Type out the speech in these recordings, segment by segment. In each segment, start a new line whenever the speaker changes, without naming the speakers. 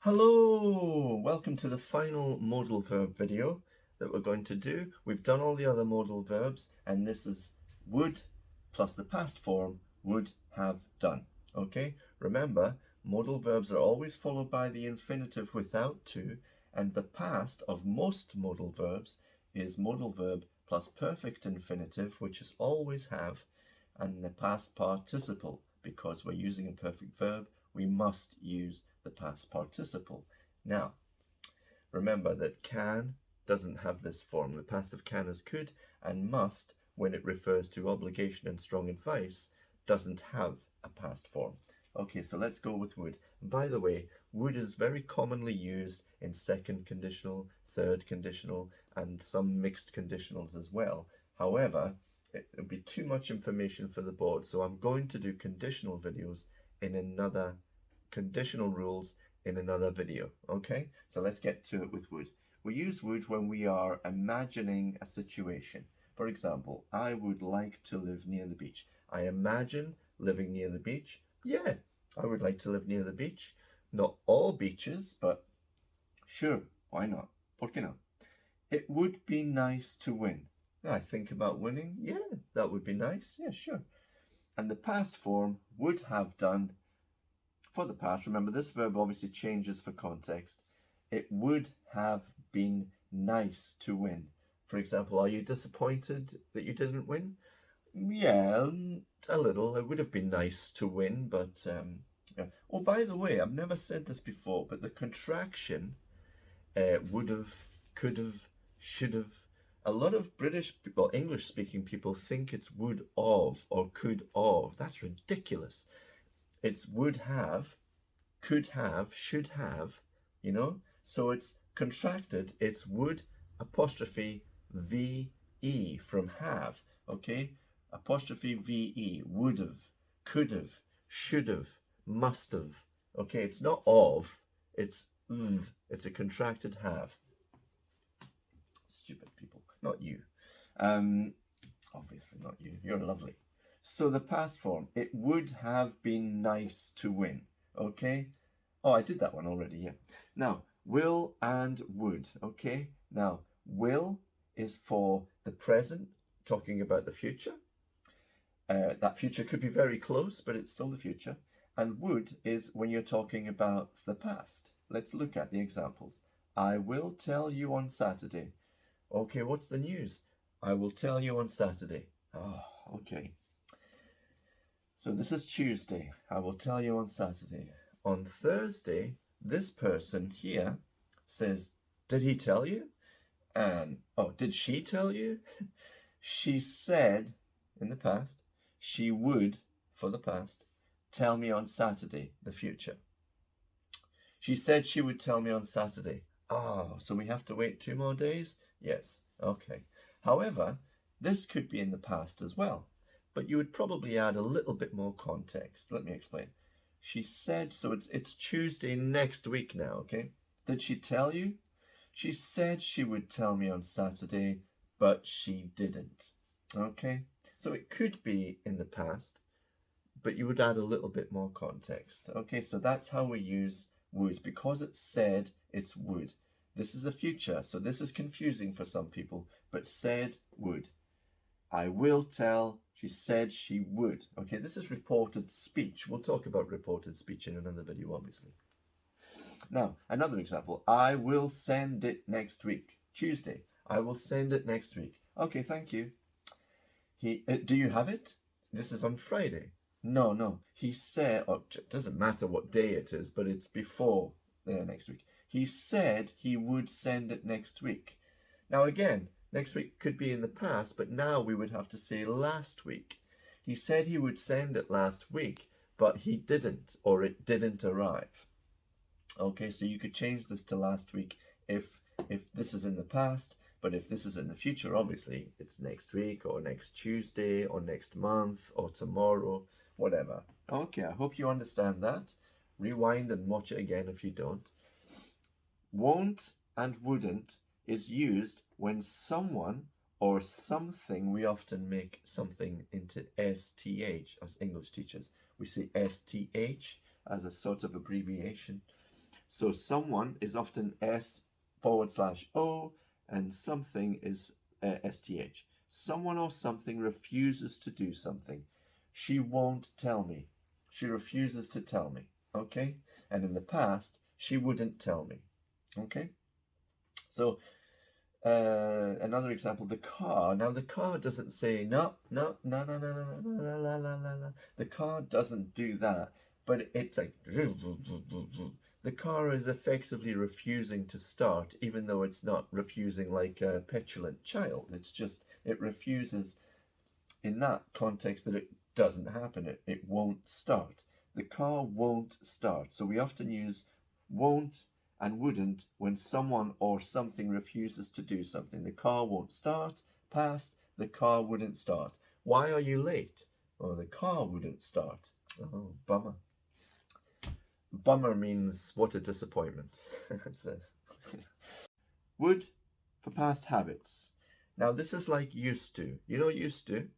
Hello! Welcome to the final modal verb video that we're going to do. We've done all the other modal verbs and this is would plus the past form would have done. Okay? Remember, modal verbs are always followed by the infinitive without to, and the past of most modal verbs is modal verb plus perfect infinitive, which is always have, and the past participle. Because we're using a perfect verb, we must use the past participle. Now, remember that can doesn't have this form. The passive can is could, and must, when it refers to obligation and strong advice, doesn't have a past form. Okay, so let's go with would. And by the way, would is very commonly used in second conditional, third conditional, and some mixed conditionals as well. However, it would be too much information for the board, so I'm going to do conditional videos in another conditional rules in another video. Okay, so let's get to it with would. We use would when we are imagining a situation. For example, I would like to live near the beach. I imagine living near the beach. Yeah, I would like to live near the beach. Not all beaches, but sure, why not? ¿Por qué no? It would be nice to win. I think about winning. Yeah, that would be nice. Yeah, sure. And the past form would have done for the past. Remember, this verb obviously changes for context. It would have been nice to win. For example, are you disappointed that you didn't win? Yeah, a little. It would have been nice to win, but yeah. Oh, by the way, I've never said this before, but the contraction would have, could have, should have. A lot of British people, English-speaking people think it's would of or could of. That's ridiculous. It's would have, could have, should have, you know? So it's contracted. It's would apostrophe VE from have, okay? Apostrophe VE, would have, could have, should have, must have. Okay, it's not of, it's it's a contracted have. Stupid people, not you. Obviously not you, you're lovely. So the past form, it would have been nice to win, okay? Oh, I did that one already, yeah. Now, will and would, okay? Now, will is for the present, talking about the future. That future could be very close, but it's still the future. And would is when you're talking about the past. Let's look at the examples. I will tell you on Saturday. Okay, what's the news? I will tell you on Saturday. Oh, okay. So this is Tuesday. I will tell you on Saturday. On Thursday, this person here says, did he tell you? And, oh, did she tell you? She said, in the past, she would, for the past, tell me on Saturday, the future. She said she would tell me on Saturday. Oh, so we have to wait 2 more days? Yes, okay. However, this could be in the past as well, but you would probably add a little bit more context. Let me explain. She said, so it's Tuesday next week now, okay? Did she tell you? She said she would tell me on Saturday, but she didn't, okay? So it could be in the past, but you would add a little bit more context. Okay, so that's how we use would. Because it's said, it's would. This is the future, so this is confusing for some people, but said would. I will tell, she said she would. Okay, this is reported speech. We'll talk about reported speech in another video, obviously. Now, another example. I will send it next week. Tuesday. I will send it next week. Okay, thank you. Do you have it? This is on Friday. No. He said, it doesn't matter what day it is, but it's before next week. He said he would send it next week. Now again, next week could be in the past, but now we would have to say last week. He said he would send it last week, but he didn't, or it didn't arrive. Okay, so you could change this to last week if this is in the past, but if this is in the future, obviously it's next week or next Tuesday or next month or tomorrow, whatever. Okay, I hope you understand that. Rewind and watch it again if you don't. Won't and wouldn't is used when someone or something, we often make something into STH as English teachers. We say STH as a sort of abbreviation. So someone is often S/O and something is STH. Someone or something refuses to do something. She won't tell me. She refuses to tell me. Okay? And in the past, she wouldn't tell me. Okay? So another example, the car. Now the car doesn't say no. The car doesn't do that, but it's like the car is effectively refusing to start, even though it's not refusing like a petulant child. It's just it refuses in that context that it doesn't happen. It won't start. The car won't start. So we often use won't and wouldn't when someone or something refuses to do something. The car won't start. Past, the car wouldn't start. Why are you late? Oh, the car wouldn't start. Oh, bummer. Bummer means what a disappointment. Would for past habits. Now this is like used to. You know used to?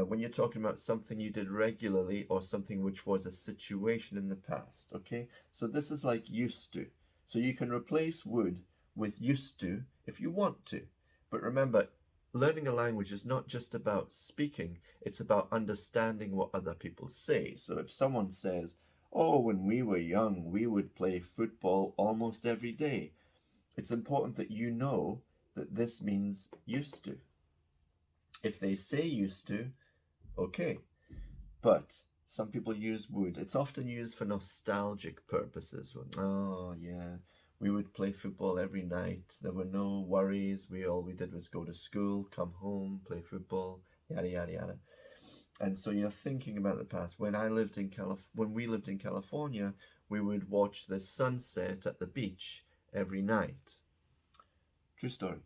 When you're talking about something you did regularly or something which was a situation in the past, okay? So this is like used to. So you can replace would with used to if you want to. But remember, learning a language is not just about speaking, it's about understanding what other people say. So if someone says, oh, when we were young, we would play football almost every day, it's important that you know that this means used to. If they say used to, okay. But some people use would. It's often used for nostalgic purposes. Oh, yeah, we would play football every night. There were no worries. All we did was go to school, come home, play football, yada, yada, yada. And so you're thinking about the past. When we lived in California, we would watch the sunset at the beach every night. True story.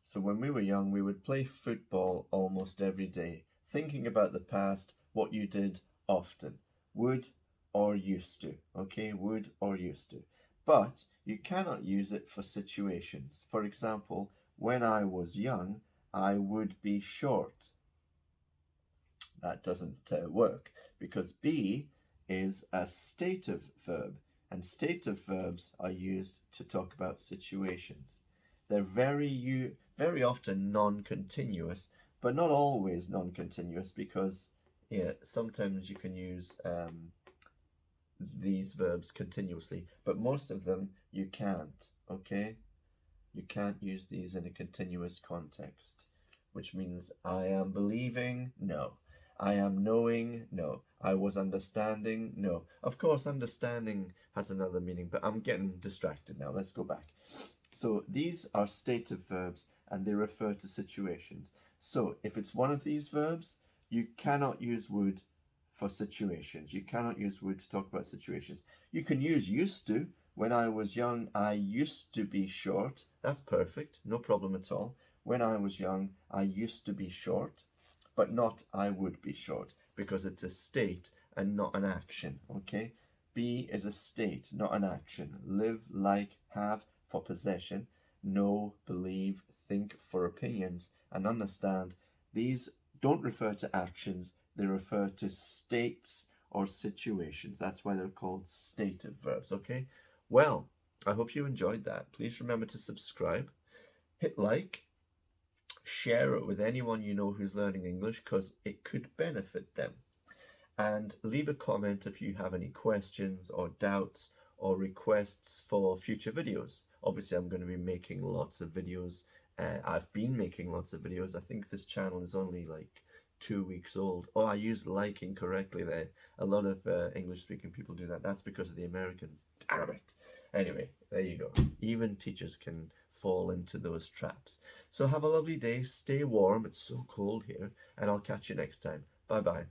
So when we were young, we would play football almost every day, thinking about the past, what you did often. Would or used to, okay? Would or used to. But you cannot use it for situations. For example, when I was young, I would be short. That doesn't work because be is a stative verb, and stative verbs are used to talk about situations. They're very often non-continuous, but not always non-continuous because sometimes you can use these verbs continuously, but most of them you can't, okay? You can't use these in a continuous context, which means I am believing, no. I am knowing, no. I was understanding, no. Of course, understanding has another meaning, but I'm getting distracted now. Let's go back. So these are stative verbs and they refer to situations. So if it's one of these verbs, you cannot use would for situations. You cannot use would to talk about situations. You can use used to. When I was young, I used to be short. That's perfect. No problem at all. When I was young, I used to be short, but not I would be short because it's a state and not an action, okay? Be is a state, not an action. Live, like, have for possession. Know, believe, think for opinions, and understand. These don't refer to actions, they refer to states or situations. That's why they're called stative verbs, okay? Well, I hope you enjoyed that. Please remember to subscribe, hit like, share it with anyone you know who's learning English because it could benefit them. And leave a comment if you have any questions or doubts or requests for future videos. Obviously, I'm going to be making lots of videos. I've been making lots of videos. I think this channel is only like 2 weeks old. Oh, I used like incorrectly there. A lot of English-speaking people do that. That's because of the Americans. Damn it. Anyway, there you go. Even teachers can fall into those traps. So have a lovely day. Stay warm. It's so cold here. And I'll catch you next time. Bye-bye.